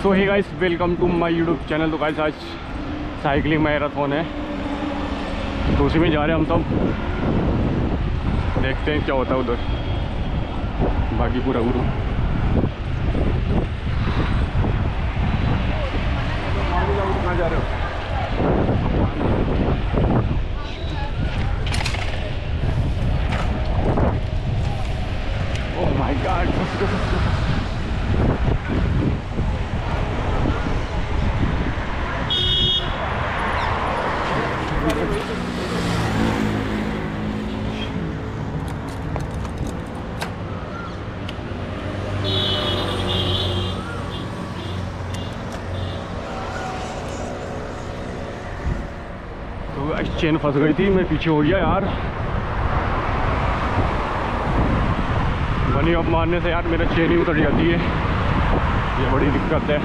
So hey guys, welcome to my YouTube channel. तो guys आज cycling marathon है, तो उसी में जा रहे हैं हम सब। देखते हैं क्या होता है उधर, बाकी पूरा गुरु। कहाँ जा रहे हो? ओह माय गॉड, चेन फंस गई थी, मैं पीछे हो गया यार। बनी अप मारने से यार मेरा चेन ही उतर जाती है, ये बड़ी दिक्कत है।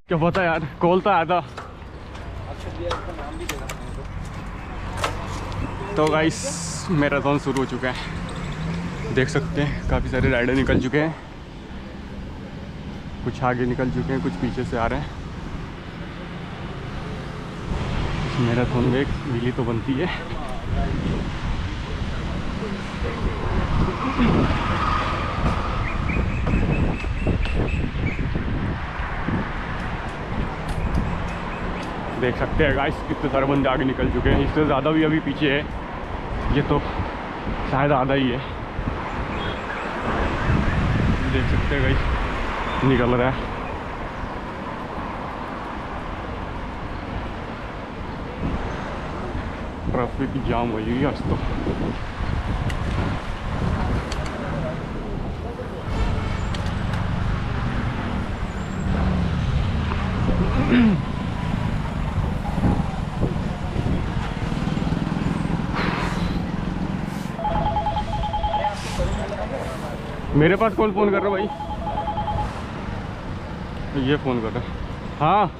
क्या पता यार, कॉल तो आया था। तो गाइस मैराथन शुरू हो चुका है, देख सकते हैं काफ़ी सारे राइडर निकल चुके हैं। कुछ आगे निकल चुके हैं, कुछ पीछे से आ रहे हैं। मैराथन में एक व्हीली तो बनती है। देख सकते हैं गाइस कितने सारे बंदे आगे निकल चुके हैं। इससे ज़्यादा भी अभी पीछे है, ये तो शायद आधा ही है। देख सकते हैं गाइस निकल रहा है। ट्रैफिक जाम हुई है आज तो। मेरे पास कौन फ़ोन कर रहा है भाई? ये फ़ोन कर रहा है। हाँ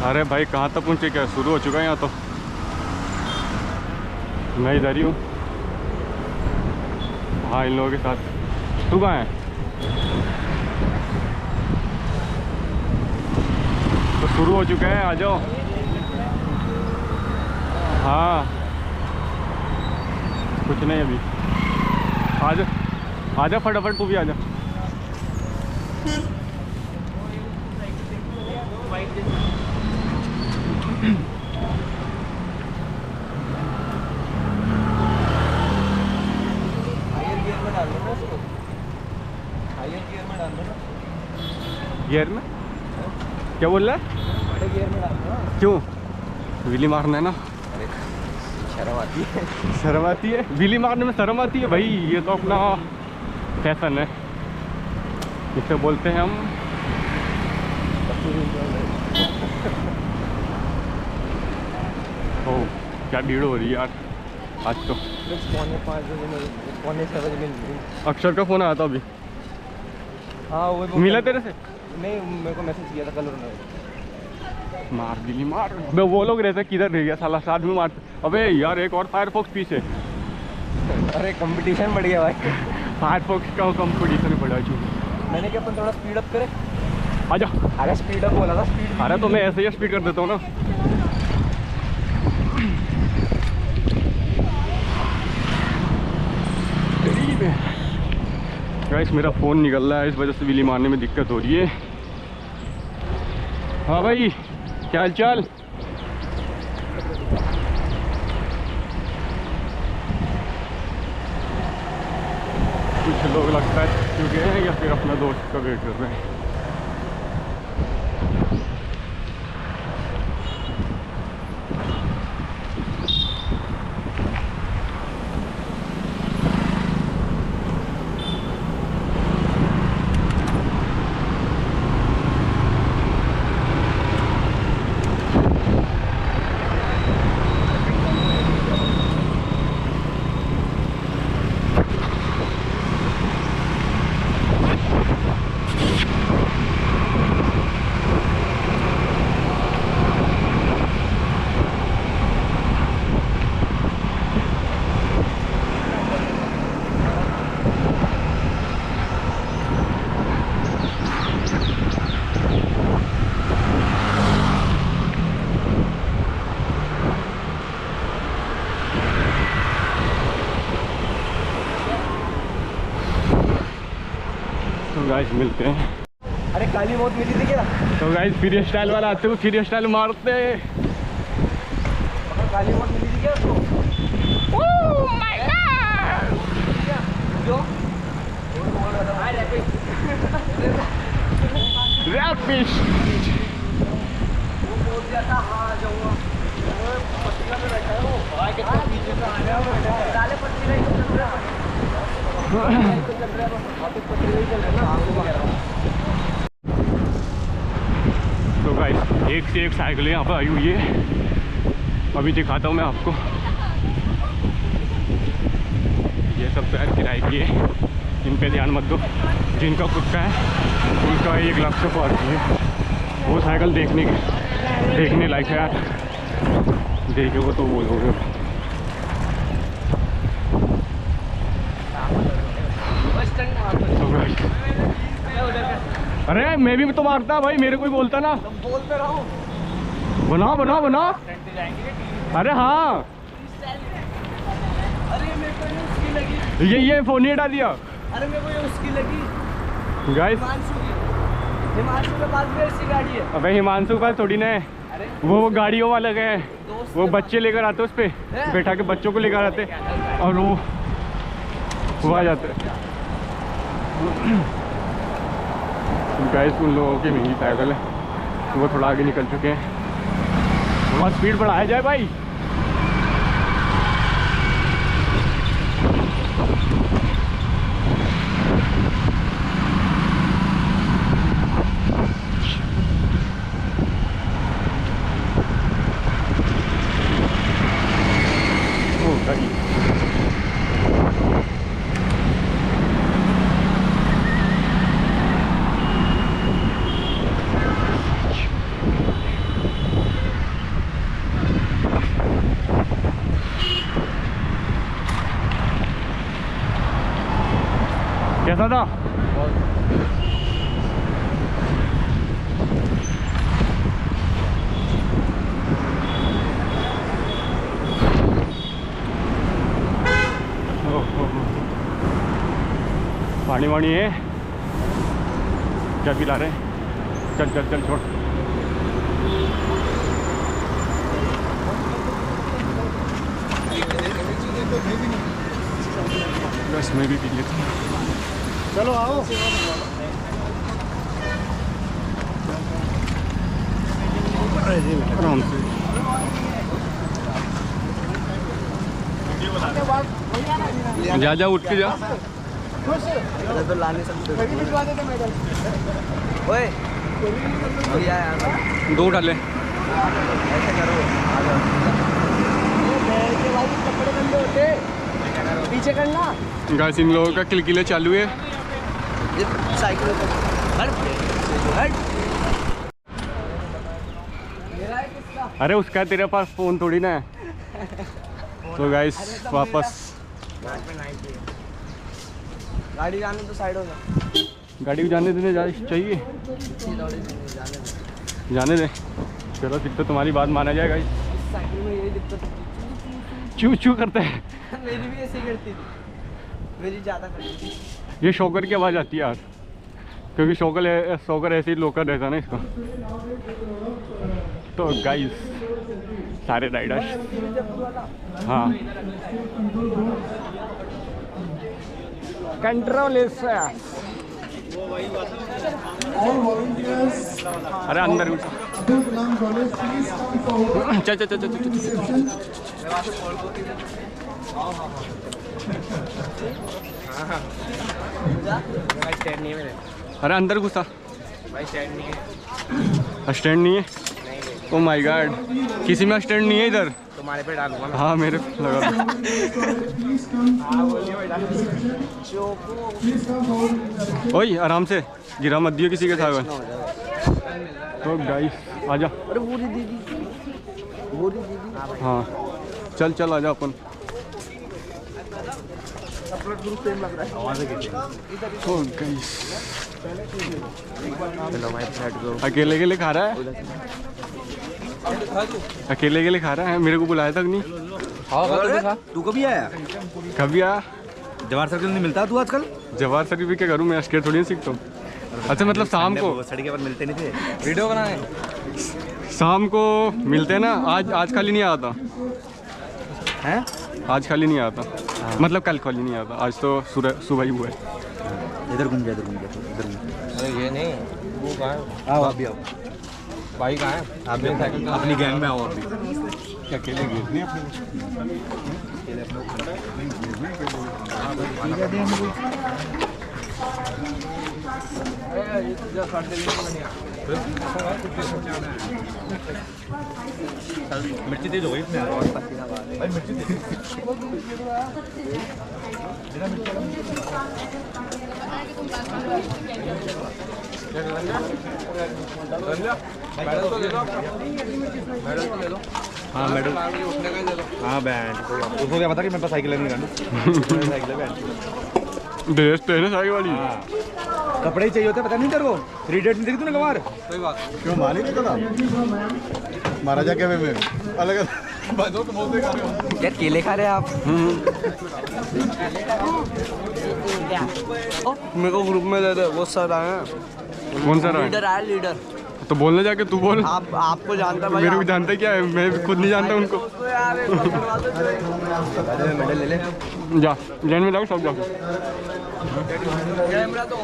अरे भाई कहाँ तक पहुँचे? क्या शुरू हो चुका है यहाँ तो? मैं इधर ही हूँ। हाँ इन लोगों के साथ। तू कहाँ है? तो शुरू हो चुका है, आ जाओ। हाँ कुछ नहीं अभी, आजा आजा फटाफट, तू भी आजा। गियर में क्या बोल रहा है? गियर में डालना। क्यों? व्हीली मारना है ना। शर्म आती है। शर्म आती है? व्हीली मारने में शर्म आती है भाई? ये तो अपना फैशन है, इसे बोलते हैं हम। ओह क्या भीड़ हो रही है यार आज तो। अक्षर का फ़ोन आया था अभी। हाँ वो मिला तेरे से? नहीं मेरे को मैसेज किया था कल उन्होंने। मार दिली मार। मैं वो लोग रहते किधर रह गया साला, साथ में मार। अबे यार एक और फायरफॉक्स पीछे। अरे कंपटीशन बढ़ गया भाई। फायरफॉक्स का कंपटीशन बढ़ा चुका। मैंने क्या अपन थोड़ा स्पीड अप करे? आजा। अरे स्पीड अप बोला था, स्पीड। अरे तो मैं ऐसे ही स्पीड कर देता हूँ ना। गाइस मेरा फ़ोन निकल रहा है, इस वजह से व्हीली मारने में दिक्कत हो रही है। हाँ भाई क्या हाल चाल? कुछ लोग लगता है चुके हैं या फिर अपना दोस्त का वेट कर रहे हैं। गाइस मिलते हैं। अरे काली मौत मिली थी क्या? तो गाइस फ्री स्टाइल वाला आते हुए फ्री स्टाइल मारते। काली मौत मिली थी क्या उसको? ओह माय गॉड, जो रैपिश वो बोल दिया था हाँ जाऊँगा। पत्रिका में बैठा है वो। कितना पीछे से आ रहा है। डाले पत्रिका ही चल रहा है। पत्रिका ही चल रहा है ना। तो गाइस एक से एक साइकिल यहाँ पर आई हुई है। अभी दिखाता हूँ मैं आपको। ये सब तो यार किराए की है, इन पे ध्यान मत दो। जिनका खुद का है उनका 1 लाख से पार की है। वो साइकिल देखने लायक है यार, देखोगे तो बोलोगे। अरे मैं भी तो मारता भाई, मेरे को ही बोलता ना। बोलते रहो। बना। अरे हाँ, अरे मेरे को उसकी लगी। ये फ़ोन ही हटा दिया। अरे मेरे को ये उसकी लगी। गाइस हिमांशु के पास भी ऐसी गाड़ी है। अबे हिमांशु का थोड़ी ना है, अरे वो गाड़ियों वाला है। दोस्त वो बच्चे लेकर आते उस पर बैठा के, बच्चों को लेकर आते और वो आ जाते। गाइस उन लोगों की महंगी साइकिल है, वो थोड़ा आगे निकल चुके हैं। बहुत स्पीड बढ़ाया जाए भाई। कैसा था? पानी वानी है क्या पिला रहे? चल छोड़। बस मैं भी पी लेता हूँ। चलो आओ। आराम से जा उठ के जा। अरे तो लाने सकते हो। ओए भैया यार 2 डाले। ऐसे करो, आ जाओ। के भाई कपड़े गंदे होते, पीछे करना। गाइस इन लोगों का किलकिले चालू है। साइकिल अरे उसका तेरे पास फ़ोन थोड़ी ना है। तो गाइस वापस गाड़ी जाने तो साइड हो जा। गाड़ी को जाने देने चाहिए, जाने दे। चलो फिर तो तुम्हारी बात माना जाएगा। इस साइकिल में यही दिक्कत होती चू करते हैं। मेरी भी ऐसी करती थी, मेरी ज़्यादा करती थी। ये शॉकर की आवाज़ आती है यार, क्योंकि शॉकर ऐसे ही लोकल रहता है ना इसका। तो गाइस सारे राइडर्स, हाँ कंट्रोल अरे अंदर चल स्टैंड नहीं है मेरे। अरे अंदर घुसा भाई, स्टैंड नहीं है। स्टैंड नहीं है? ओ माय गॉड, किसी में स्टैंड नहीं है इधर। तुम्हारे पे डालूंगा मैं। हाँ मेरे लगा। ओए आराम से गिरा मत दियो किसी के साथ। तो गाइस आजा। अरे वो दीदी, हाँ चल आजा अपन। तो गाइस अकेले के लिए खा रहा है, अकेले के लिए खा रहा है। मेरे को बुलाया तक नहीं। हाँ तू कभी आया? कभी आया? जवाहर सर्कल नहीं मिलता तू आजकल? जवाहर सर्कल भी क्या करूँ मैं, स्केट थोड़ी सीखता हूँ। अच्छा मतलब शाम को सड़के पर मिलते नहीं थे। वीडियो बनाए शाम को मिलते हैं ना। आज खाली नहीं आता हैं? आज खाली नहीं आता मतलब कल खाली नहीं आता। आज तो सुबह ही हुआ है। इधर घूम जा, इधर घूम जा, इधर घूम। अरे ये नहीं वो कहाँ है? आओ आप भी आओ, भाई कहाँ है? आप भी अपनी गैंग में आओ अभी। अकेले गए नहीं अपने मिर्ची तेज हो गई इसमें भाई, मिर्ची तेज। हाँ मेडल, हाँ बैंड। उसको क्या पता कि मेरे पास साइकिल नहीं करनी। साइकिल है बैंड। ड्रेस तो है ना सारी वाली। हाँ कपड़े ही चाहिए होते, पता नहीं तेरे को। 3 डेट नहीं देखी तूने कमार? कोई बात क्यों मान ही नहीं था महाराजा के में अलग अलग तो बहुत खा रहे हो। यार केले खा रहे हैं आप? मेरे को ग्रुप में दे दे। वो सर आए हैं। कौन सा रहा लीडर आया लीडर। तो बोलने जाके तू बोल। आपको जानता भाई। मेरे को जानता क्या है, मैं खुद नहीं जानता उनको। मेडल ले ले। जा जैन में जाओ सब जाओ। कैमरा तो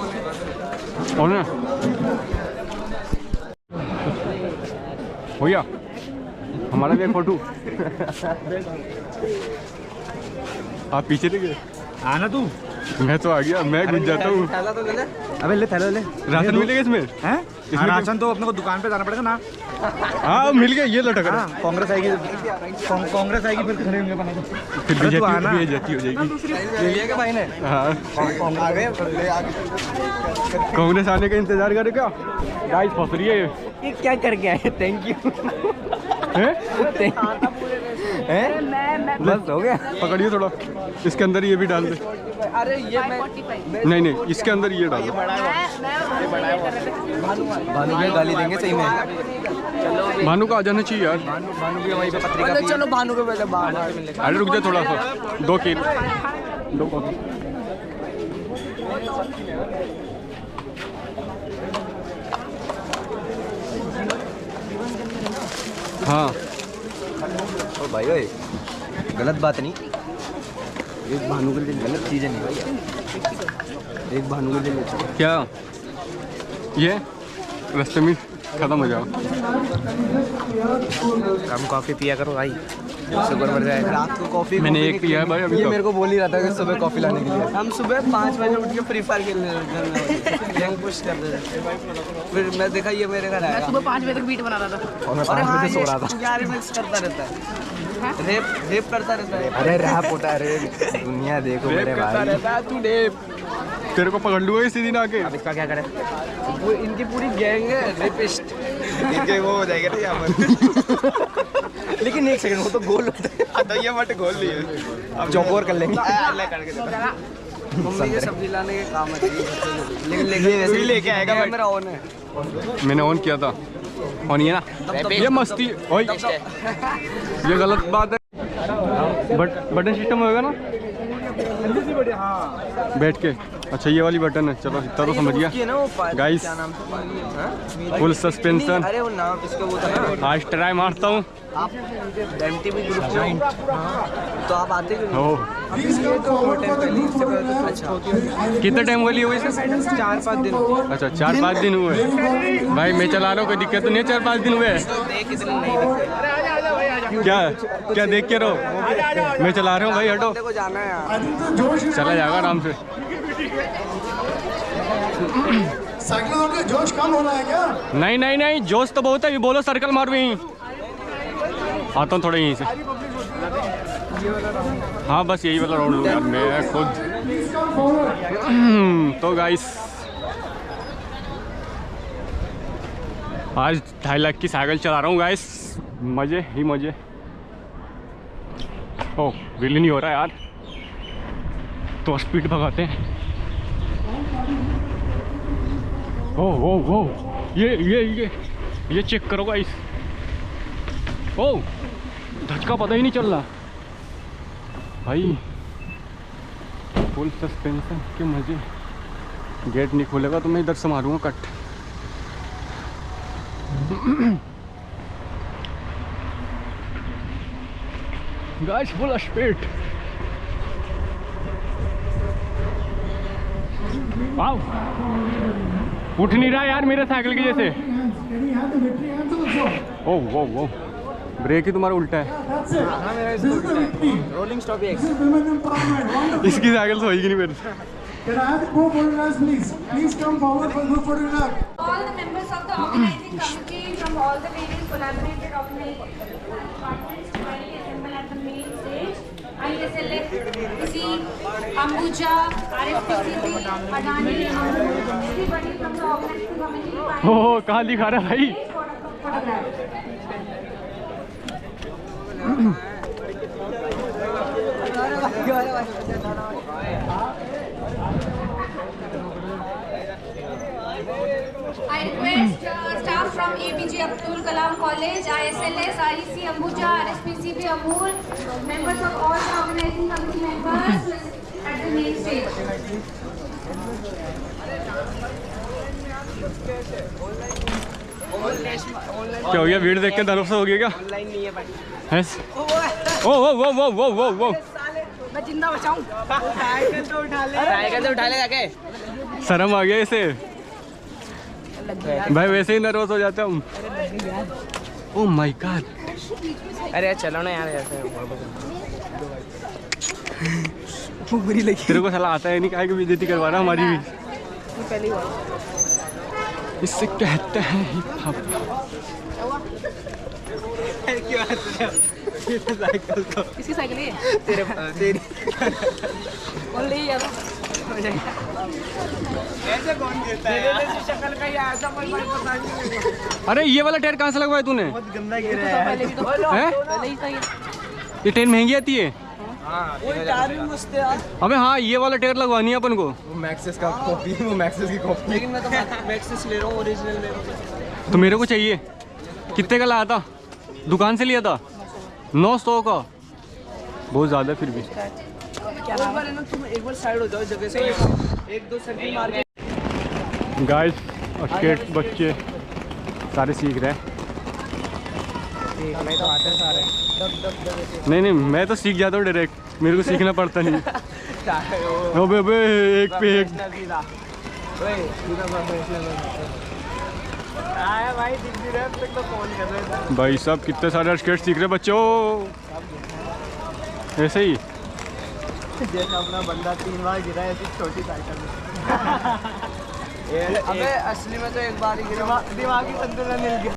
और ना भैया हमारा भी एक फोटो। आप पीछे नहीं गए? आना तू। मैं तो आ गया, मैं घुस जाता हूँ। थैला तो ले ले। अबे ले थैला ले। राशन मिलेगा इसमें? हैं? इसमें राशन तो अपने को दुकान पे जाना पड़ेगा ना। हाँ मिल गया, ये लटक रहा। हाँ कांग्रेस आएगी, कांग्रेस आएगी फिर खड़े होंगे अपने को। फिर अरे तू आना। बेइज्जती हो जाएगी। ले लिया क्या भाई ने? हाँ आगे कांग्रेस आने का इंतजार करे क्या? गाइस फंस रही है ये क्या करके आए? Thank you. बस हो गया। पकड़िए थोड़ा, इसके अंदर ये भी डाल दे। अरे ये मैं नहीं इसके अंदर ये डाल दो। भानु के गाली देंगे सही में। भानु का आ जाना चाहिए यार। भानु भी वहीं पे पत्रिका। चलो भानु के पहले बाहर मिलेगा। अरे रुक जा थोड़ा सा, 2 केले 2 कॉफी। हाँ ओ भाई ओए गलत बात नहीं। एक भानु के लिए गलत चीज़ें नहीं भाई। एक भानु के लिए क्या ये रास्ते में खत्म हो जाओ। कम कॉफ़ी पिया करो भाई, शुगर बढ़ जाएगा। रात को कॉफ़ी मैंने एक पिया है भाई अभी ये तक। मेरे को बोल ही रहा था कि सुबह कॉफ़ी लाने के लिए। हम सुबह 5 बजे उठ के फ्री फायर खेलने गैंग पुश कर रहे थे। फिर मैं देखा ये मेरे घर आया। सुबह 5 बजे तक बीट बना रहा था। और मैं 5 बजे सो रहा था। यार मिक्स करता रहता है, रेप करता रहता है। अरे रैप होता है रे, दुनिया देखो मेरे भाई। रहता है तू रेप। तेरे को पकड़ लूँगा इसी दिन आके। अब इसका क्या करें? वो इनकी पूरी गैंग है रेपिस्ट। इनके वो हो जाएगा ना यहाँ पर। लेकिन एक सेकंड, वो तो गोल होता है। तो ये मत गोल लिए, अब चौकोर कर लेंगे। मम्मी के सब्जी लाने के काम है। लेकिन वैसे ही लेके आएगा। मेरा ऑन है। मैंने ऑन किया था। ऑन ये ना, ये मस्ती ओए, ये गलत बात है। बटन सिस्टम होगा ना बैठ के। अच्छा ये वाली बटन है, चलो इतना तो समझ गया गाइस। Full suspension. अरे वो नाम इसका वो था ना। आज ट्राई मारता हूँ। आप एमटीवी ग्रुप ज्वाइन तो आप आते क्यों नहीं? हो अच्छा कितना टाइम हुआ लिए हुए इसे? 4-5 दिन। अच्छा 4-5 दिन हुए भाई। मैं चला रहा हूँ, कोई दिक्कत तो नहीं है? 4-5 दिन हुए क्या देख के रहो? मैं चला रहा हूँ भाई, हटो। को जाना है यार। चला जाएगा आराम से। साइकिलों का जोश कम हो रहा है क्या? नहीं जोश तो बहुत है। ये बोलो सर्कल मारो यहीं। आता हूँ थोड़ा यहीं से। हाँ बस यही वाला राउंड लूँगा मैं खुद। तो गाइस आज 2.5 लाख की साइकिल चला रहा हूँ गाइस। मज़े ही मज़े। ओह रिली नहीं हो रहा यार, तो स्पीड भगाते हैं। ओह ये चेक करो गाइस। ओह धक्का पता ही नहीं चल रहा भाई। फुल सस्पेंशन के मजे। गेट नहीं खोलेगा तो मैं इधर से मारूंगा cut. Guys full speed. Wow, उठ नहीं रहा यार मेरे साइकिल की जैसे। ओ वो ब्रेक ही तुम्हारा उल्टा है। रोलिंग स्टॉप है। इसकी साइकिल तो होगी नहीं मेरे से। Can I have the co-photographs, please? Please come forward for group photograph. All the members of the organizing committee from all the various collaborated organizing departments to finally assemble at the main stage. ISLF, PC, Ambuja, RSPCB, Adani, everybody from the organizing committee. ओह कहाँ दिखा रहा है भाई? I request staff from APJ Abdul Kalam College, ISLS, REC Ambuja, RSPCB Amul, members of all the organizing committee members at the main stage. क्या हो गया? भीड़ देख के धनुष हो गया क्या? ऑनलाइन नहीं है भाई। ओ ओ ओ ओ ओ ओ ओ मैं जिंदा बचाऊं। साइकिल तो उठा ले जाके। शर्म आ गया इसे भाई, वैसे ही नर्वस हो जाता हूँ। Oh my God. अरे चलो ना यार ऐसे बुरी लगी। तेरे को सलाह आता है नहीं, काहे की बेइज्जती करवा रहा हमारी भी। पहली बार इससे कहते हैं हिप हॉप। किसकी साइकिल है? तेरी कौन ले यार? ऐसे कौन देता है? शक्ल का ही ऐसा कोई पता नहीं। अरे ये वाला टायर कहाँ से लगवाया तूने? बहुत गंदा गिरा है। पहले भी तो पहले ही था ये टायर महंगी आती है। हां वो टायर भी मस्त है यार। अबे हाँ, ये वाला टायर लगवानी है अपन को। वो मैक्सिस का कॉपी है, वो मैक्सिस की कॉपी। लेकिन मैं तो मैक्सिस ले रहा हूँ, ओरिजिनल ले रहा हूँ। तो मेरे को चाहिए। कितने का लाया था? दुकान से लिया था 900 का। बहुत ज़्यादा फिर भी। क्या बार है ना, तुम एक बार साइड हो जाओ जगह से, एक दो सर्किल मार के। गाइस स्केट बच्चे सारे सीख रहे हैं। नहीं तो आते सारे नहीं मैं तो सीख जाता हूँ डायरेक्ट, मेरे को सीखना पड़ता नहीं। अबे अबे एक पे एक। भाई दिख भी रहा है, तो कौन कर रहा है? भाई साहब कितने सारे स्केट सीख रहे बच्चों। ऐसे ही जैसा अपना बंदा 3 बार गिरा है ऐसी छोटी साइकिल में। अबे असली में तो एक बार ही गिरा, दिमागी संतुलन मिल गया।